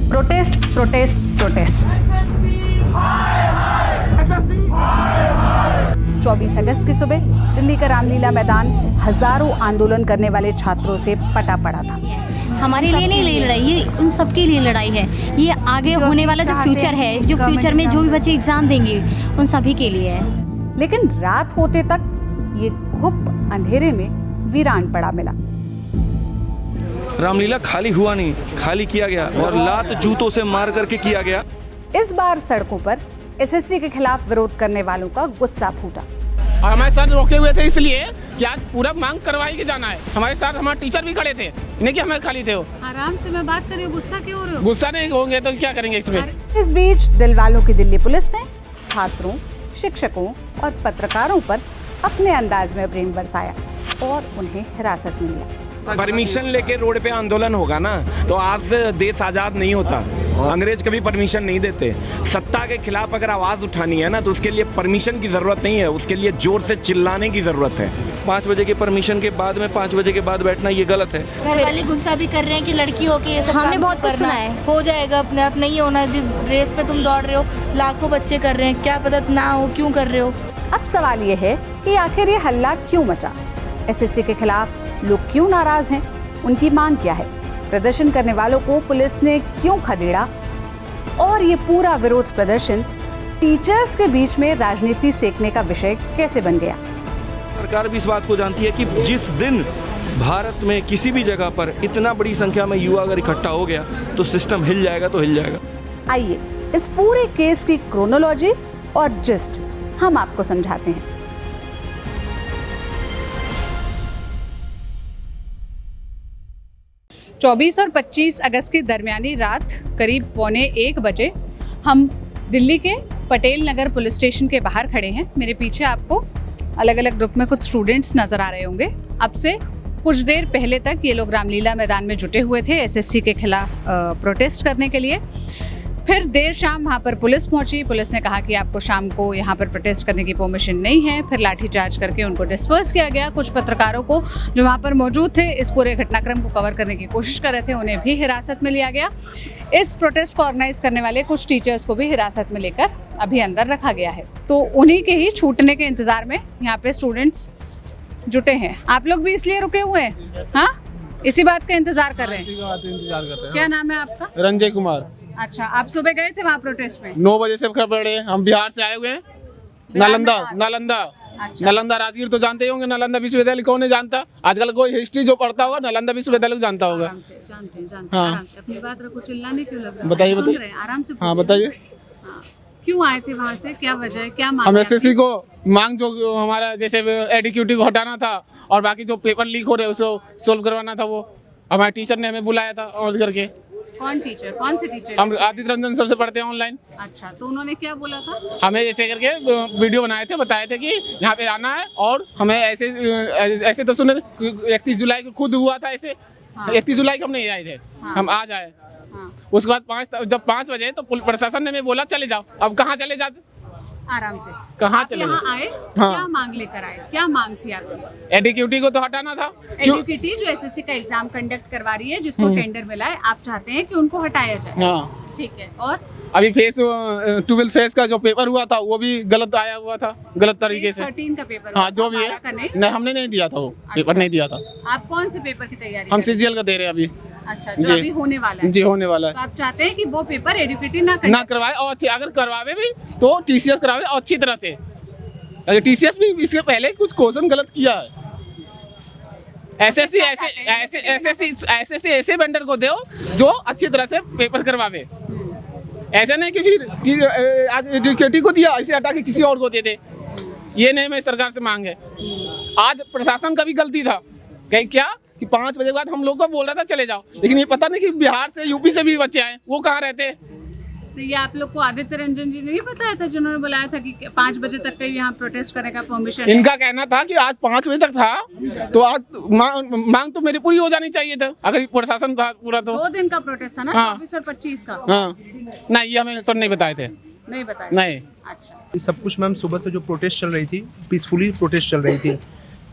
Protest protest protest. 24 अगस्त की सुबह दिल्ली का रामलीला मैदान हजारों आंदोलन करने वाले छात्रों से पटा पड़ा था। हमारे लिए नहीं लड़ाई, ये उन सबके लिए लड़ाई है। ये आगे होने वाला जो फ्यूचर है, जो फ्यूचर में जो भी बच्चे एग्जाम देंगे उन सभी के लिए है। लेकिन रात होते तक ये घुप अंधेरे में वीरान पड़ा मिला। रामलीला खाली हुआ नहीं, खाली किया गया और लात जूतों से मार करके किया गया। इस बार सड़कों पर एसएससी के खिलाफ विरोध करने वालों का गुस्सा फूटा। और हमारे साथ रोके हुए थे इसलिए कि आज पूरा मांग करवाई के जाना है। हमारे साथ हमारे टीचर भी खड़े थे, नहीं कि हमें खाली थे। वो आराम से मैं बात कर रही हूँ, गुस्सा क्यों हो रहे हो? गुस्सा नहीं होंगे तो क्या करेंगे इसमें। इस बीच दिल वालों की दिल्ली पुलिस ने छात्रों, शिक्षकों और पत्रकारों पर अपने अंदाज में प्रेम बरसाया और उन्हें हिरासत में लिया। परमिशन लेके रोड पे आंदोलन होगा ना तो आज से देश आजाद नहीं होता। अंग्रेज कभी परमिशन नहीं देते। सत्ता के खिलाफ अगर आवाज उठानी है ना तो उसके लिए परमिशन की जरूरत नहीं है, उसके लिए जोर से चिल्लाने की जरूरत है। 5 बजे के परमिशन के बाद में 5 बजे के बाद बैठना ये गलत है। घर वाले गुस्सा भी कर रहे हैं कि लड़की हो के ये सब हमने काम बहुत कुछ करना सुना है। हो जाएगा, अपने आप नहीं होना। जिस रेस पे तुम दौड़ रहे हो, लाखों बच्चे कर रहे हैं, क्या पता ना हो, क्यों कर रहे हो। अब सवाल ये है कि आखिर ये हल्ला क्यों मचा? एसएससी के खिलाफ लोग क्यों नाराज हैं? उनकी मांग क्या है? प्रदर्शन करने वालों को पुलिस ने क्यों खदेड़ा? और ये पूरा विरोध प्रदर्शन टीचर्स के बीच में राजनीति सेकने का विषय कैसे बन गया? सरकार भी इस बात को जानती है कि जिस दिन भारत में किसी भी जगह पर इतना बड़ी संख्या में युवा अगर इकट्ठा हो गया तो सिस्टम हिल जाएगा तो हिल जाएगा। आइए इस पूरे केस की क्रोनोलॉजी और जिस्ट हम आपको समझाते हैं। चौबीस और 25 अगस्त की दरमियानी रात करीब 12:45 बजे हम दिल्ली के पटेल नगर पुलिस स्टेशन के बाहर खड़े हैं। मेरे पीछे आपको अलग अलग ग्रुप में कुछ स्टूडेंट्स नजर आ रहे होंगे। अब से कुछ देर पहले तक ये लोग रामलीला मैदान में जुटे हुए थे एसएससी के खिलाफ प्रोटेस्ट करने के लिए। फिर देर शाम वहाँ पर पुलिस पहुंची। पुलिस ने कहा कि आपको शाम को यहाँ पर प्रोटेस्ट करने की परमिशन नहीं है। फिर लाठीचार्ज करके उनको डिस्पर्स किया गया। कुछ पत्रकारों को जो वहाँ पर मौजूद थे, इस पूरे घटनाक्रम को कवर करने की कोशिश कर रहे थे, उन्हें भी हिरासत में लिया गया। इस प्रोटेस्ट को ऑर्गेनाइज करने वाले कुछ टीचर्स को भी हिरासत में लेकर अभी अंदर रखा गया है। तो उन्हीं के ही छूटने के इंतजार में यहाँ पे स्टूडेंट्स जुटे हैं। आप लोग भी इसलिए रुके हुए हैं? हाँ, इसी बात का इंतजार कर रहे हैं। क्या नाम है आपका? रंजय कुमार। अच्छा, आप सुबह गए थे वहाँ प्रोटेस्ट में? 9 बजे से खड़े हैं। हम बिहार से आए हुए हैं। नालंदा राजगीर तो जानते ही होंगे। नालंदा विश्वविद्यालय कौन नहीं जानता? आजकल कोई हिस्ट्री जो पढ़ता होगा नालंदा विश्वविद्यालय को जानता होगा। जानते हैं। हाँ। आराम से अपनी बात रखो, चिल्लाने क्यों लग रहा है? बताइए, सुन बताइए। रहे हैं, आराम से हाँ पूछिए। बताइए। हाँ। क्यों आए थे वहाँ से? क्या वजह है? क्या मांग हम है एसएससी आपकी? को मांग जो हमारा जैसे एडिक्यूटी को हटाना था और बाकी जो पेपर लीक हो रहे उसको सोल्व करवाना था। वो हमारे टीचर ने हमें बुलाया था और करके। कौन टीचर? कौन से टीचर? हम आदित्य रंजन सर से पढ़ते हैं ऑनलाइन। अच्छा, तो उन्होंने क्या बोला था? हमें ऐसे करके वीडियो बनाए थे, बताए थे कि यहाँ पे आना है और हमें ऐसे तो सुने 31 जुलाई को खुद हुआ था ऐसे। हाँ। 31 जुलाई को हम नहीं आए थे। हाँ। हम आज आए। हाँ। उसके बाद जब 5 बजे तो प्रशासन ने हमें बोला चले जाओ। अब कहाँ चले जाते? आराम से कहाँ आप चले यहाँ जाते? आए? हाँ। क्या मांग लेकर आए? क्या मांग थी आपकी? एडिक्यूटी को तो हटाना था। क्यों? एडुकेटी जो एसएससी का एग्जाम कंडक्ट करवा रही है, जिसको टेंडर मिला है, आप चाहते हैं कि उनको हटाया जाए? हाँ। ठीक है। और अभी 12th फेज का जो पेपर हुआ था वो भी गलत आया हुआ था, गलत तरीके से। 13 का पेपर हाँ हुआ जो था, भी है। 12 का नहीं? नहीं, हमने नहीं दिया था वो पेपर। नहीं दिया था। आप कौन से पेपर की तैयारी हम कर रहे सीजीएल का दे रहे हैं अभी। हैं? अच्छा, जो जी। अभी होने वाला है। जी होने वाला तो है। आप चाहते हैं कि वो पेपर एडुकेटी ना ना कंडक्ट? करवाए और अच्छी, अगर करवावे भी तो टीसीएस करावे और अच्छी तरह से। अगर टीसीएस भी इसके पहले कुछ क्वेश्चन गलत किया है। एसएससी ऐसे वेंडर को दो जो अच्छी तरह से पेपर करवावे। ऐसा नहीं कि फिर आज एडुकेटी को दिया ऐसे हटा के किसी और को दे दे। ये नहीं मेरी सरकार से मांग है। आज प्रशासन का भी गलती था। कहीं क्या कि 5 बजे के बाद हम लोग को बोल रहा था चले जाओ, लेकिन ये पता नहीं कि बिहार से यूपी से भी बच्चे आए, वो कहाँ रहते। तो ये आप लोग को आदित्य रंजन जी ने नहीं बताया था, जिन्होंने बुलाया था कि 5 बजे तक का यहाँ प्रोटेस्ट करने का परमिशन है? इनका कहना था कि आज 5 बजे तक था तो आज मांग तो मेरी पूरी हो जानी चाहिए था अगर प्रशासन था पूरा तो। 2 दिन का प्रोटेस्ट था ना? हाँ। 24 और 25 का? हाँ नहीं, ये हमें सर नहीं बताए थे। नहीं बताया? नहीं। अच्छा। सब कुछ मैम सुबह से जो प्रोटेस्ट चल रही थी, पीसफुली प्रोटेस्ट चल रही थी,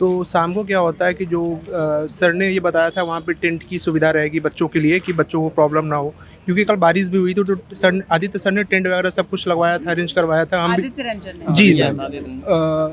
तो शाम को क्या होता है कि जो सर ने ये बताया था वहाँ पे टेंट की सुविधा रहेगी बच्चों के लिए कि बच्चों को प्रॉब्लम ना हो, क्योंकि कल बारिश भी हुई थी तो सर आदित्य सर ने टेंट वगैरह सब कुछ लगवाया था, अरेंज करवाया था। हम भी आदित्य रंजन ने। जी मैम,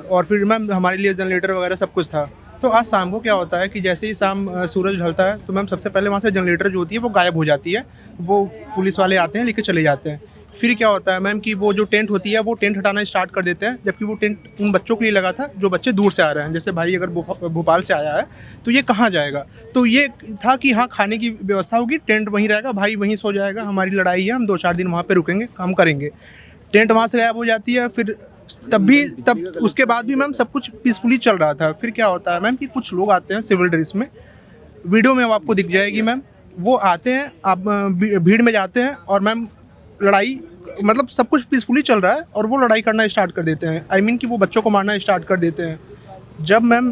और फिर मैम हमारे लिए जनरेटर वगैरह सब कुछ था। तो आज शाम को क्या होता है कि जैसे ही शाम सूरज ढलता है तो मैम सबसे पहले वहाँ से जनरेटर जो होती है वो गायब हो जाती है, वो पुलिस वाले आते हैं लेके चले जाते हैं। फिर क्या होता है मैम कि वो जो टेंट होती है वो टेंट हटाना स्टार्ट कर देते हैं, जबकि वो टेंट उन बच्चों के लिए लगा था जो बच्चे दूर से आ रहे हैं। जैसे भाई अगर भोपाल से आया है तो ये कहाँ जाएगा, तो ये था कि हाँ खाने की व्यवस्था होगी, टेंट वहीं रहेगा, भाई वहीं सो जाएगा, हमारी लड़ाई है, हम 2-4 दिन वहाँ पे रुकेंगे, काम करेंगे। टेंट वहाँ से गायब हो जाती है। फिर तब उसके बाद भी मैम सब कुछ पीसफुली चल रहा था। फिर क्या होता है मैम कि कुछ लोग आते हैं सिविल ड्रेस में, वीडियो में वो आपको दिख जाएगी मैम, वो आते हैं, आप भीड़ में जाते हैं और मैम लड़ाई, मतलब सब कुछ पीसफुली चल रहा है और वो लड़ाई करना स्टार्ट कर देते हैं। आई मीन कि वो बच्चों को मारना स्टार्ट कर देते हैं। जब मैम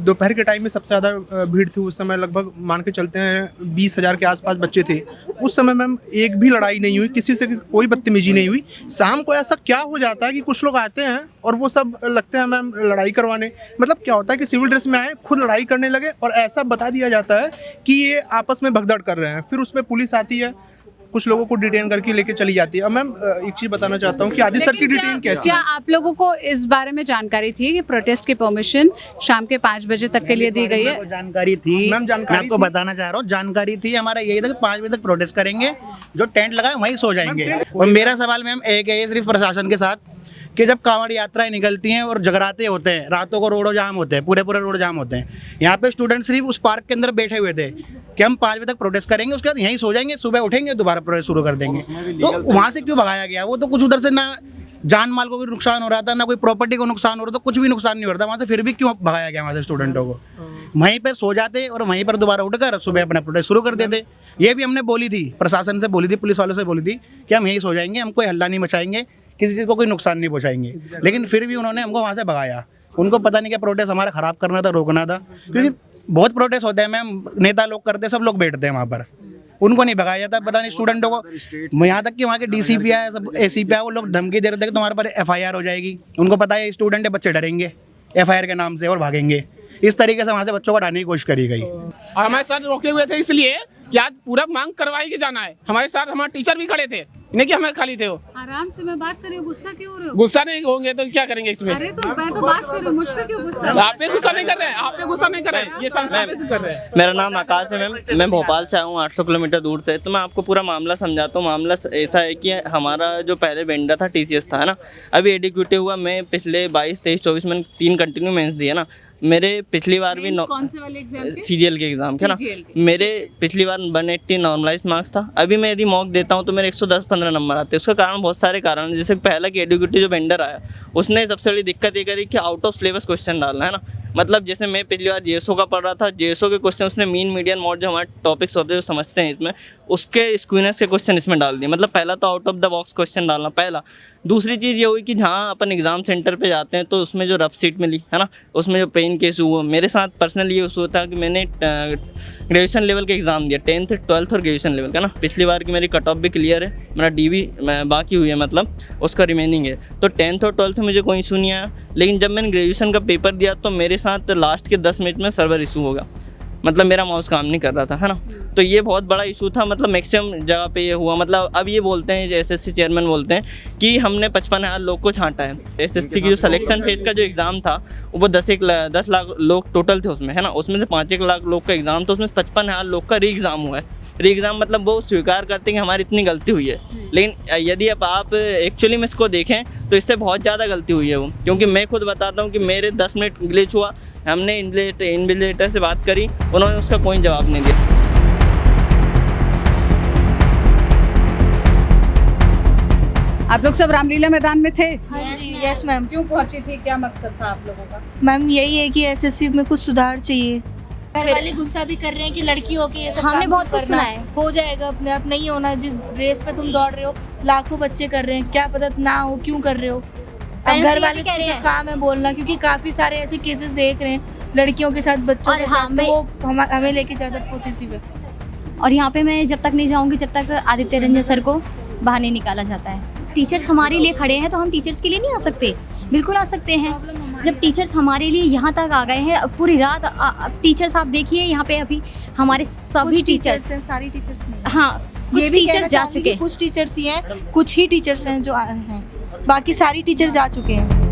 दोपहर के टाइम में सबसे ज़्यादा भीड़ थी, उस समय लगभग मान के चलते हैं 20,000 के आसपास बच्चे थे। उस समय मैम एक भी लड़ाई नहीं हुई, किसी से कोई बदतमीजी नहीं हुई। शाम को ऐसा क्या हो जाता है कि कुछ लोग आते हैं और वो सब लगते हैं मैम लड़ाई करवाने। मतलब क्या होता है कि सिविल ड्रेस में आए, खुद लड़ाई करने लगे और ऐसा बता दिया जाता है कि ये आपस में भगदड़ कर रहे हैं। फिर उस पर पुलिस आती है, कुछ लोगों को डिटेन करके लेके चली जाती है। अब मैम एक चीज़ बताना चाहता हूँ कि आदित्य सर की डिटेन कैसी क्या है। आप लोगों को इस बारे में जानकारी थी कि प्रोटेस्ट की परमिशन शाम के 5 बजे तक के लिए दी गई है? जानकारी थी मैम, जानकारी मैं आपको थी। बताना चाह रहा हूँ, जानकारी थी। हमारा यही था कि 5 बजे तक प्रोटेस्ट करेंगे, जो टेंट लगा है वहीं सो जाएंगे। और मेरा सवाल मैम एक है सिर्फ प्रशासन के साथ कि जब कांवड़ यात्राएं निकलती हैं और जगराते होते हैं, रातों को रोड जाम होते हैं, पूरे रोड जाम होते हैं, यहाँ पे स्टूडेंट सिर्फ उस पार्क के अंदर बैठे हुए थे कि हम 5 बजे तक प्रोटेस्ट करेंगे, उसके बाद यहीं सो जाएंगे, सुबह उठेंगे दोबारा प्रोटेस्ट शुरू कर देंगे। तो वहाँ से क्यों भगाया गया? वो तो कुछ उधर से ना जान माल को भी नुकसान हो रहा था, ना कोई प्रॉपर्टी को नुकसान हो रहा था, कुछ भी नुकसान नहीं हो रहा था वहाँ से, फिर भी क्यों भगाया गया वहाँ से स्टूडेंटों को? वहीं पर सो जाते और वहीं पर दोबारा उठकर सुबह अपना प्रोटेस्ट शुरू कर देते। ये भी हमने बोली थी, प्रशासन से बोली थी, पुलिस वालों से बोली थी कि हम यहीं सो जाएंगे, हम कोई हल्ला नहीं मचाएंगे, किसी चीज़ को कोई नुकसान नहीं पहुँचाएंगे। लेकिन फिर भी उन्होंने हमको वहाँ से भगाया। उनको पता नहीं क्या प्रोटेस्ट हमारा ख़राब करना था, रोकना था, क्योंकि बहुत प्रोटेस्ट होते हैं मैम, नेता लोग करते हैं, सब लोग बैठते हैं वहाँ पर, उनको नहीं भगाया जाता। पता नहीं स्टूडेंटों को, यहाँ तक कि वहाँ के DCP आए, सब ACP आए, वो लोग धमकी दे रहे थे कि तुम्हारे पर FIR हो जाएगी। उनको पता है स्टूडेंट है, बच्चे डरेंगे FIR के नाम से और भागेंगे। इस तरीके से वहाँ से बच्चों को हटाने की कोशिश करी गई। और हमारे साथ रोके हुए थे इसलिए कि आज पूरा मांग करवाई के जाना है। हमारे साथ हमारे टीचर भी खड़े थे, नहीं कि हमें खाली थे। वो आराम से मैं बात कर रही हूँ, गुस्सा क्यों हो रहे हो? गुस्सा नहीं होंगे तो क्या करेंगे इसमें? अरे तो मैं तो बात कर रही हूँ, मुझ पे क्यों गुस्सा? आप पे गुस्सा नहीं कर रहे हैं, आप पे गुस्सा नहीं कर रहे हैं, ये संस्था पे कर रहे हैं। मेरा नाम आकाश है मैम, मैं भोपाल से आया हूँ 800 किलोमीटर दूर से। तो मैं आपको पूरा मामला समझाता हूँ। मामला ऐसा है कि हमारा जो पहले वेंडर था TCS था, है ना, अभी एडिक्यूटिव हुआ। मैं पिछले 22, 23, 24 में 3 कंटिन्यू मेंस दिए ना। मेरे पिछली बार भी कौन से वाले एग्जाम के? CGL के एग्जाम के ना, CGL के। मेरे पिछली बार 180 नॉर्मलाइज मार्क्स था। अभी मैं यदि मॉक देता हूँ तो मेरे 110-15 नंबर आते हैं। उसका कारण बहुत सारे कारण हैं। जैसे पहला कि एडुकेटिव जो वेंडर आया उसने सबसे बड़ी दिक्कत ये करी कि आउट ऑफ सिलेबस क्वेश्चन डालना, है ना। मतलब जैसे मैं पिछली बार JSO का पढ़ रहा था, JSO के क्वेश्चन उसने मीन मीडियन मॉड जो हमारे टॉपिक्स होते हैं जो समझते हैं इसमें, उसके स्क्वीनेस के क्वेश्चन इसमें डाल दिए। मतलब पहला तो out of the box question डालना पहला। दूसरी चीज़ ये हुई कि जहाँ अपन एग्ज़ाम सेंटर पे जाते हैं तो उसमें जो रफ सीट मिली, है ना, उसमें जो पेन केस हुआ, मेरे साथ पर्सनली ये इशू था कि मैंने ग्रेजुएशन लेवल के एग्ज़ाम दिया, 10th, 12th और ग्रेजुएशन लेवल का ना। पिछली बार की मेरी कट ऑफ भी क्लियर है, मेरा DB बाकी हुई है, मतलब उसका रिमेनिंग है। तो 10th और 12th में मुझे कोई इशू नहीं आया। लेकिन जब मैंने ग्रेजुएशन का पेपर दिया तो मेरे साथ लास्ट के 10 मिनट में सर्वर इशू होगा। मतलब मेरा माउस काम नहीं कर रहा था, है ना। तो ये बहुत बड़ा इशू था। मतलब मैक्सिमम जगह पे ये हुआ। मतलब अब ये बोलते हैं, जो SSC चेयरमैन बोलते हैं कि हमने 55,000 लोग को छांटा है। SSC की जो सिलेक्शन फेज का जो एग्ज़ाम था वो 10 लाख लोग टोटल थे उसमें, है ना। उसमें से 5-1 लाख लोग का एग्ज़ाम, तो उसमें 55,000 लोग का री एग्ज़ाम हुआ है। री एग्ज़ाम मतलब वो स्वीकार करते हैं कि हमारी इतनी गलती हुई है। लेकिन यदि अब आप एक्चुअली में इसको देखें तो इससे बहुत ज़्यादा गलती हुई है वो। क्योंकि मैं खुद बताता हूँ कि मेरे 10 मिनट ग्लिच हुआ, हमने इन्विजिलेटर से बात करी, उन्होंने उसका कोई जवाब नहीं दिया। आप लोग सब रामलीला मैदान में थे? हाँ जी, यस मैम। क्यों पहुंची थी, क्या मकसद था आप लोगों का? मैम यही है कि SSC में कुछ सुधार चाहिए। घर वाले गुस्सा भी कर रहे हैं कि लड़की हो के ये सब हमने काम बहुत कुछ करना सुना है। हो जाएगा अपने आप, नहीं होना। जिस रेस पे तुम दौड़ रहे हो, लाखों बच्चे कर रहे हैं, क्या पता ना हो, क्यों कर रहे हो? अब Parents घर ये वाले भी कह रहे का हैं। काम है बोलना, क्योंकि काफी सारे ऐसे केसेस देख रहे हैं लड़कियों के साथ, बच्चों और के हाँ, साथ, तो वो हमें लेके ज्यादा पॉजिटिव है। और यहाँ पे मैं जब तक नहीं जाऊँगी जब तक आदित्य रंजन सर को बाहर नहीं निकाला जाता है। टीचर्स हमारे लिए खड़े हैं तो हम टीचर्स के लिए नहीं आ सकते? बिल्कुल आ सकते हैं। जब टीचर्स हमारे लिए यहाँ तक आ गए हैं, पूरी रात टीचर्स आप देखिए यहाँ पे अभी हमारे सभी टीचर्स हैं, सारी टीचर्स नहीं। हाँ ये कुछ भी कहना टीचर्स जा चाहूंगी चुके कि कुछ टीचर्स ही हैं, कुछ ही टीचर्स हैं जो हैं, बाकी सारी टीचर्स जा चुके हैं।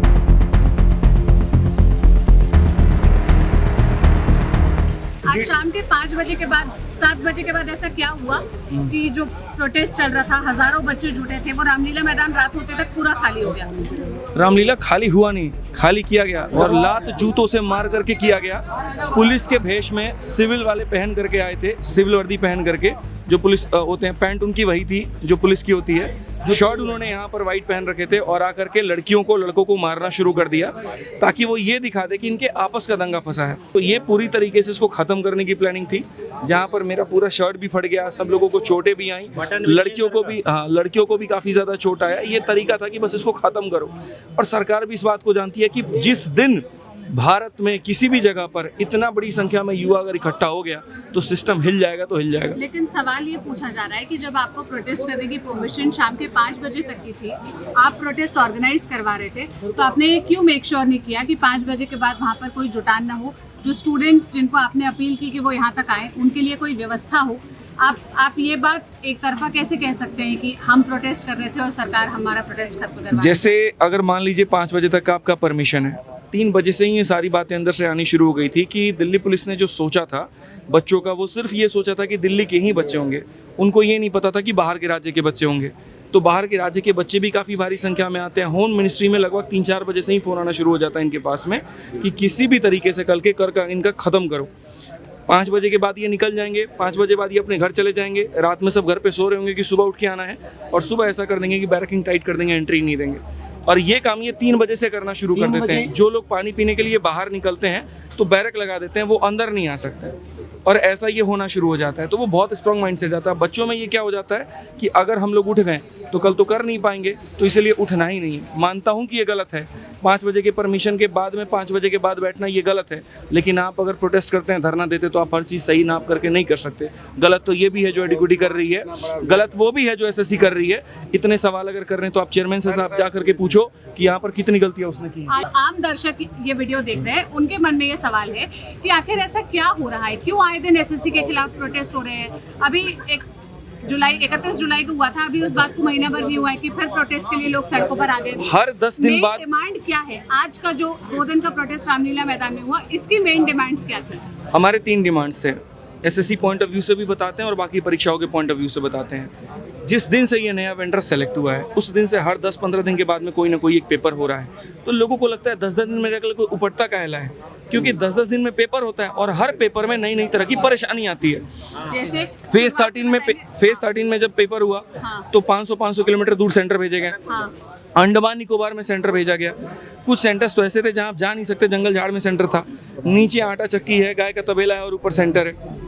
आज शाम के 5 बजे के बाद 7 बजे के बाद ऐसा क्या हुआ कि जो प्रोटेस्ट चल रहा था, हजारों बच्चे जुटे थे, वो रामलीला मैदान रात होते तक पूरा खाली हो गया। रामलीला खाली हुआ नहीं, खाली किया गया और लात जूतों से मार करके किया गया। पुलिस के भेष में सिविल वाले पहन करके आए थे, सिविल वर्दी पहन करके, जो पुलिस होते हैं, पैंट उनकी वही थी जो पुलिस की होती है, शर्ट उन्होंने यहाँ पर वाइट पहन रखे थे और आकर के लड़कियों को लड़कों को मारना शुरू कर दिया ताकि वो ये दिखा दे कि इनके आपस का दंगा फंसा है। तो ये पूरी तरीके से इसको खत्म करने की प्लानिंग थी, जहाँ पर मेरा पूरा शर्ट भी फट गया, सब लोगों को चोटें भी आई, लड़कियों को भी काफ़ी ज़्यादा चोट आया। ये तरीका था कि बस इसको ख़त्म करो। और सरकार भी इस बात को जानती है कि जिस दिन भारत में किसी भी जगह पर इतना बड़ी संख्या में युवा अगर इकट्ठा हो गया तो सिस्टम हिल जाएगा तो हिल जाएगा। लेकिन सवाल ये पूछा जा रहा है कि जब आपको प्रोटेस्ट करने की परमिशन शाम के 5 बजे तक की थी, आप प्रोटेस्ट ऑर्गेनाइज करवा रहे थे, तो आपने क्यों मेक श्योर नहीं किया कि 5 बजे के बाद वहाँ पर कोई जुटान ना हो, जो स्टूडेंट्स जिनको आपने अपील की कि वो यहाँ तक आए उनके लिए कोई व्यवस्था हो? आप ये बात एक तरफा कैसे कह सकते हैं कि हम प्रोटेस्ट कर रहे थे और सरकार हमारा प्रोटेस्ट खत्म करवा? जैसे अगर मान लीजिए 5 बजे तक आपका परमिशन है, 3 बजे से ही ये सारी बातें अंदर से आनी शुरू हो गई थी कि दिल्ली पुलिस ने जो सोचा था बच्चों का, वो सिर्फ ये सोचा था कि दिल्ली के ही बच्चे होंगे। उनको ये नहीं पता था कि बाहर के राज्य के बच्चे होंगे। तो बाहर के राज्य के बच्चे भी काफ़ी भारी संख्या में आते हैं। होम मिनिस्ट्री में लगभग 3-4 बजे से ही फ़ोन आना शुरू हो जाता है इनके पास में कि किसी भी तरीके से कल के कर इनका ख़त्म करो। 5 बजे के बाद ये निकल जाएंगे, 5 बजे बाद ये अपने घर चले जाएंगे, रात में सब घर पे सो रहे होंगे कि सुबह उठ के आना है, और सुबह ऐसा कर देंगे कि बैरकिंग टाइट कर देंगे, एंट्री नहीं देंगे। और ये काम ये 3 बजे से करना शुरू कर देते हैं। जो लोग पानी पीने के लिए बाहर निकलते हैं तो बैरक लगा देते हैं, वो अंदर नहीं आ सकते, और ऐसा ये होना शुरू हो जाता है। तो वो बहुत स्ट्रॉन्ग माइंड से जाता है बच्चों में। ये क्या हो जाता है कि अगर हम लोग उठ गए तो कल तो कर नहीं पाएंगे, तो इसलिए उठना ही नहीं है। मानता हूँ कि ये गलत है, 5 बजे के परमिशन के बाद में 5 बजे के बाद बैठना ये गलत है, लेकिन आप अगर प्रोटेस्ट करते हैं, धरना देते, तो आप हर चीज़ सही नाप करके नहीं कर सकते। गलत तो ये भी है जो एडीक्यूटी कर रही है, गलत वो भी है जो एसएससी कर रही है। इतने सवाल अगर कर रहे हैं तो आप चेयरमैन से साहब जा करके पूछो कि यहाँ पर कितनी गलतियाँ उसने की। आम दर्शक ये वीडियो देख रहे हैं, उनके मन में ये सवाल है कि आखिर ऐसा क्या हो रहा है, क्यों आए दिन एसएससी के खिलाफ प्रोटेस्ट हो रहे हैं? अभी 31 जुलाई को हुआ था, अभी उस बात को महीना भर नहीं हुआ है कि फिर प्रोटेस्ट के लिए लोग सड़कों पर आ गए। हर 10 दिन बाद डिमांड क्या है? आज का जो 2 दिन का प्रोटेस्ट रामलीला मैदान में हुआ, इसकी मेन डिमांड्स क्या थी? हमारे 3 डिमांड्स थे। एसएससी पॉइंट ऑफ व्यू से भी बताते हैं और बाकी परीक्षाओं के पॉइंट ऑफ व्यू से बताते हैं। जिस दिन से ये नया वेंडर सेलेक्ट हुआ है, उस दिन से हर 10-15 दिन के बाद में कोई ना कोई एक पेपर हो रहा है। तो लोगों को लगता है 10-10 दिन में कोई उपटता कहला है, क्योंकि 10-10 दिन में पेपर होता है और हर पेपर में नई नई तरह की परेशानी आती है। जैसे फेज 13 में जब पेपर हुआ तो 500 किलोमीटर दूर सेंटर भेजे गए। अंडमान निकोबार में सेंटर भेजा गया। कुछ सेंटर्स तो ऐसे थे जहाँ आप जा नहीं सकते, जंगल झाड़ में सेंटर था, नीचे आटा चक्की है, गाय का तबेला है और ऊपर सेंटर है।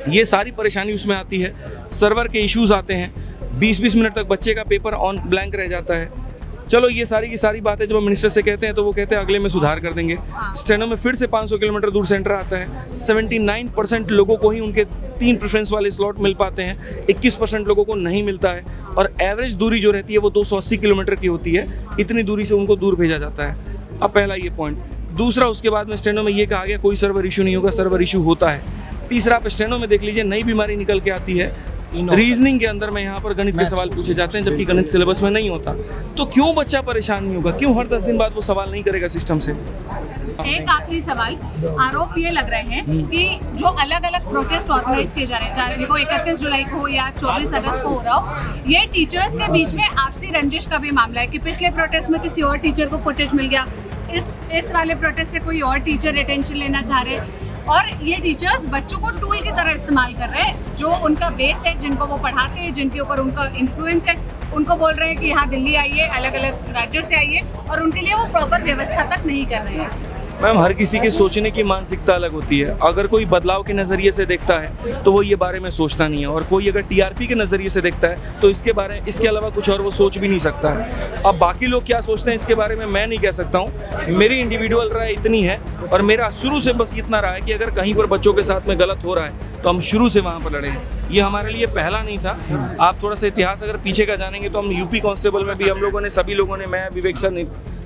ये सारी परेशानी उसमें आती है। सर्वर के इश्यूज आते हैं, 20-20 मिनट तक बच्चे का पेपर ऑन ब्लैंक रह जाता है। चलो ये सारी की सारी बातें जब हम मिनिस्टर से कहते हैं तो वो कहते हैं अगले में सुधार कर देंगे। स्टेनो में फिर से 500 किलोमीटर दूर सेंटर आता है। 79% लोगों को ही उनके 3 प्रेफरेंस वाले स्लॉट मिल पाते हैं, 21% लोगों को नहीं मिलता है, और एवरेज दूरी जो रहती है वो 280 किलोमीटर की होती है। इतनी दूरी से उनको दूर भेजा जाता है। अब पहला ये पॉइंट। दूसरा, उसके बाद में स्टेनो में ये कहा गया कोई सर्वर इशू नहीं होगा, सर्वर इशू होता है। तीसरा, आप स्टेनो में देख लीजिए नई बीमारी निकल के आती है। रीजनिंग के अंदर में यहाँ पर गणित के सवाल पूछे जाते हैं, जबकि गणित सिलेबस में नहीं होता। तो क्यों बच्चा परेशान नहीं होगा? क्यों हर 10 दिन बाद वो सवाल नहीं करेगा सिस्टम से? एक आखिरी सवाल, आरोप ये लग रहे हैं कि जो अलग अलग प्रोटेस्ट ऑर्गेनाइज किए जा रहे हैं, चाहे वो 31 जुलाई को हो या 24 अगस्त को हो रहा हो, ये टीचर्स के बीच में आपसी रंजिश का भी मामला है कि पिछले प्रोटेस्ट में किसी और टीचर को फुटेज मिल गया, इस वाले प्रोटेस्ट से कोई और टीचर अटेंशन लेना चाह रहे हैं, और ये टीचर्स बच्चों को टूल की तरह इस्तेमाल कर रहे हैं। जो उनका बेस है, जिनको वो पढ़ाते हैं, जिनके ऊपर उनका इन्फ्लुएंस है, उनको बोल रहे हैं कि यहाँ दिल्ली आइए, अलग अलग राज्यों से आइए, और उनके लिए वो प्रॉपर व्यवस्था तक नहीं कर रहे हैं। मैम, हर किसी के सोचने की मानसिकता अलग होती है। अगर कोई बदलाव के नज़रिए से देखता है तो वो ये बारे में सोचता नहीं है, और कोई अगर टीआरपी के नज़रिए से देखता है तो इसके अलावा कुछ और वो सोच भी नहीं सकता है। अब बाकी लोग क्या सोचते हैं इसके बारे में मैं नहीं कह सकता हूँ। मेरी इंडिविजुअल राय इतनी है, और मेरा शुरू से बस इतना रहा है कि अगर कहीं पर बच्चों के साथ में गलत हो रहा है तो हम शुरू से वहाँ पर लड़े हैं। ये हमारे लिए पहला नहीं था। आप थोड़ा सा इतिहास अगर पीछे का जानेंगे तो हम यूपी कांस्टेबल में भी हम लोगों ने, सभी लोगों ने, मैं, विवेक सर,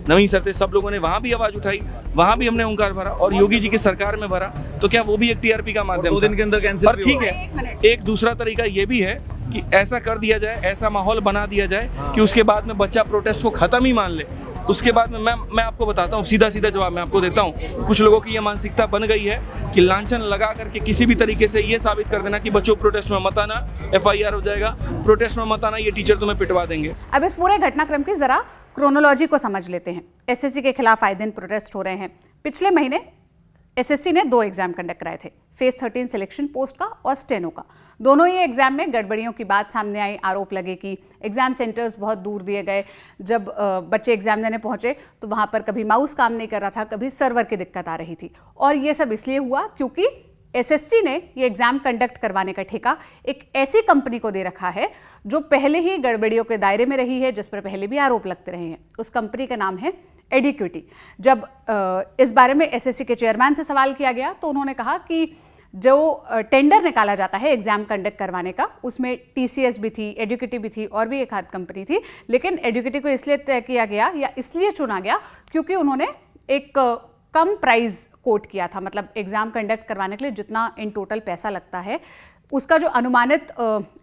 नवीन सर थे, सब लोगों ने वहाँ भी आवाज़ उठाई, वहाँ भी हमने हुंकार भरा, और योगी जी की सरकार में भरा। तो क्या वो भी एक टीआरपी का माध्यम था? 2 दिन के अंदर कैंसिल। और ठीक है, एक दूसरा तरीका ये भी है कि ऐसा कर दिया जाए, ऐसा माहौल बना दिया जाए कि उसके बाद में बच्चा प्रोटेस्ट को ख़त्म ही मान ले। उसके बाद में मैं आपको बताता हूँ, सीधा सीधा जवाब मैं आपको देता हूँ। कुछ लोगों की ये मानसिकता बन गई है कि लांछन लगा करके किसी भी तरीके से ये साबित कर देना कि बच्चों प्रोटेस्ट में मत आना, FIR हो जाएगा, प्रोटेस्ट में मत आना, ये टीचर तुम्हें पिटवा देंगे। अब इस पूरे घटनाक्रम की जरा क्रोनोलॉजी को समझ लेते हैं। SSC के खिलाफ आए दिन प्रोटेस्ट हो रहे हैं। पिछले महीने SSC ने 2 एग्जाम कंडक्ट कराए थे, फेज 13 सिलेक्शन पोस्ट का और स्टेनो का। दोनों ही एग्जाम में गड़बड़ियों की बात सामने आई, आरोप लगे कि एग्जाम सेंटर्स बहुत दूर दिए गए। जब बच्चे एग्जाम देने पहुंचे तो वहां पर कभी माउस काम नहीं कर रहा था, कभी सर्वर की दिक्कत आ रही थी। और ये सब इसलिए हुआ क्योंकि SSC ने ये एग्जाम कंडक्ट करवाने का ठेका एक ऐसी कंपनी को दे रखा है जो पहले ही गड़बड़ियों के दायरे में रही है, जिस पर पहले भी आरोप लगते रहे हैं। उस कंपनी का नाम है एडुक्विटी। जब इस बारे में SSC के चेयरमैन से सवाल किया गया तो उन्होंने कहा कि जो टेंडर निकाला जाता है एग्जाम कंडक्ट करवाने का, उसमें TCS भी थी, एडुक्विटी भी थी और भी एक आध कंपनी थी, लेकिन एडुक्विटी को इसलिए तय किया गया या इसलिए चुना गया क्योंकि उन्होंने एक कम प्राइस कोट किया था। मतलब एग्जाम कंडक्ट करवाने के लिए जितना इन टोटल पैसा लगता है उसका जो अनुमानित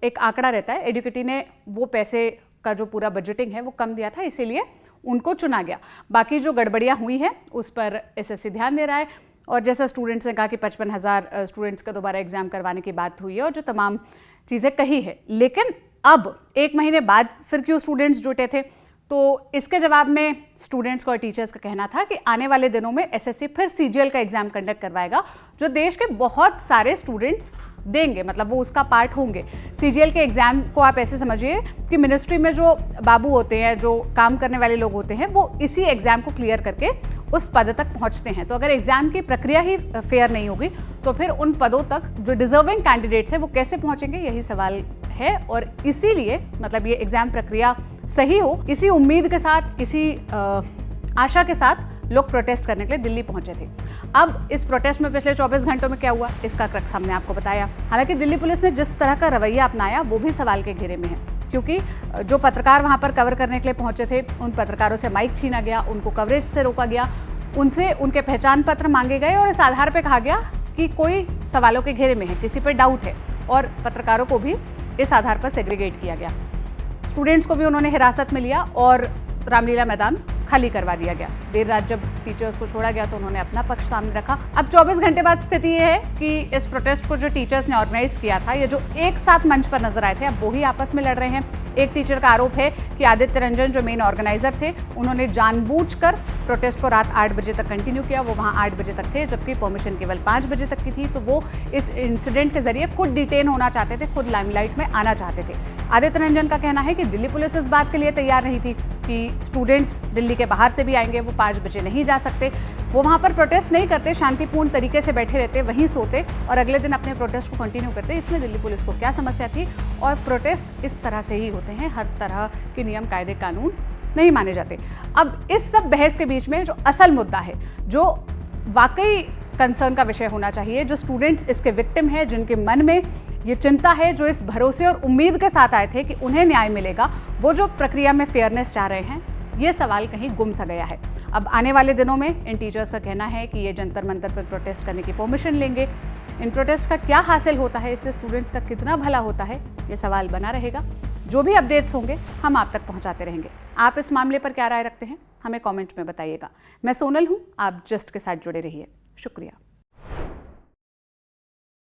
एक आंकड़ा रहता है, एडुक्विटी ने वो पैसे का जो पूरा बजटिंग है वो कम दिया था, इसीलिए उनको चुना गया। बाकी जो गड़बड़ियाँ हुई हैं उस पर SSC ध्यान दे रहा है। और जैसा स्टूडेंट्स ने कहा कि 55,000 स्टूडेंट्स का दोबारा एग्जाम करवाने की बात हुई है और जो तमाम चीज़ें कही है, लेकिन अब 1 महीने बाद फिर क्यों स्टूडेंट्स जुटे थे? तो इसके जवाब में स्टूडेंट्स का और टीचर्स का कहना था कि आने वाले दिनों में SSC फिर CGL का एग्जाम कंडक्ट करवाएगा, जो देश के बहुत सारे स्टूडेंट्स देंगे, मतलब वो उसका पार्ट होंगे। CGL के एग्ज़ाम को आप ऐसे समझिए कि मिनिस्ट्री में जो बाबू होते हैं, जो काम करने वाले लोग होते हैं, वो इसी एग्ज़ाम को क्लियर करके उस पद तक पहुंचते हैं। तो अगर एग्ज़ाम की प्रक्रिया ही फेयर नहीं होगी तो फिर उन पदों तक जो डिजर्विंग कैंडिडेट्स हैं वो कैसे पहुंचेंगे, यही सवाल है। और इसीलिए मतलब ये एग्ज़ाम प्रक्रिया सही हो, इसी उम्मीद के साथ, इसी आशा के साथ लोग प्रोटेस्ट करने के लिए दिल्ली पहुंचे थे। अब इस प्रोटेस्ट में पिछले 24 घंटों में क्या हुआ, इसका क्रक्स हमने आपको बताया। हालांकि दिल्ली पुलिस ने जिस तरह का रवैया अपनाया वो भी सवाल के घेरे में है, क्योंकि जो पत्रकार वहां पर कवर करने के लिए पहुंचे थे, उन पत्रकारों से माइक छीना गया, उनको कवरेज से रोका गया, उनसे उनके पहचान पत्र मांगे गए और इस आधार पर कहा गया कि कोई सवालों के घेरे में है, किसी पर डाउट है, और पत्रकारों को भी इस आधार पर सेग्रीगेट किया गया। स्टूडेंट्स को भी उन्होंने हिरासत में लिया और रामलीला मैदान खाली करवा दिया गया। देर रात जब टीचर्स को छोड़ा गया तो उन्होंने अपना पक्ष सामने रखा। अब 24 घंटे बाद स्थिति ये है कि इस प्रोटेस्ट को जो टीचर्स ने ऑर्गेनाइज किया था, ये जो एक साथ मंच पर नजर आए थे, अब वो ही आपस में लड़ रहे हैं। एक टीचर का आरोप है कि आदित्य रंजन जो मेन ऑर्गेनाइजर थे, उन्होंने जानबूझकर प्रोटेस्ट को रात 8 बजे तक कंटिन्यू किया। वो वहाँ 8 बजे तक थे, जबकि परमिशन केवल 5 बजे तक की थी। तो वो इस इंसिडेंट के जरिए खुद डिटेन होना चाहते थे, खुद लाइमलाइट में आना चाहते थे। आदित्य रंजन का कहना है कि दिल्ली पुलिस इस बात के लिए तैयार नहीं थी कि स्टूडेंट्स दिल्ली के बाहर से भी आएंगे, वो 5 बजे नहीं जा सकते। वो वहाँ पर प्रोटेस्ट नहीं करते, शांतिपूर्ण तरीके से बैठे रहते, वहीं सोते और अगले दिन अपने प्रोटेस्ट को कंटिन्यू करते। इसमें दिल्ली पुलिस को क्या समस्या थी? और प्रोटेस्ट इस तरह से ही होते हैं, हर तरह के नियम कायदे कानून नहीं माने जाते। अब इस सब बहस के बीच में जो असल मुद्दा है, जो वाकई कंसर्न का विषय होना चाहिए, जो स्टूडेंट्स इसके विक्टिम है, जिनके मन में ये चिंता है, जो इस भरोसे और उम्मीद के साथ आए थे कि उन्हें न्याय मिलेगा, वो जो प्रक्रिया में फेयरनेस चाह रहे हैं, ये सवाल कहीं गुम सा गया है। अब आने वाले दिनों में इन टीचर्स का कहना है कि ये जंतर मंतर पर प्रोटेस्ट करने की परमिशन लेंगे। इन प्रोटेस्ट का क्या हासिल होता है, इससे स्टूडेंट्स का कितना भला होता है, ये सवाल बना रहेगा। जो भी अपडेट्स होंगे हम आप तक पहुंचाते रहेंगे। आप इस मामले पर क्या राय रखते हैं, हमें कमेंट में बताइएगा। मैं सोनल हूं, आप जस्ट के साथ जुड़े रहिए। शुक्रिया।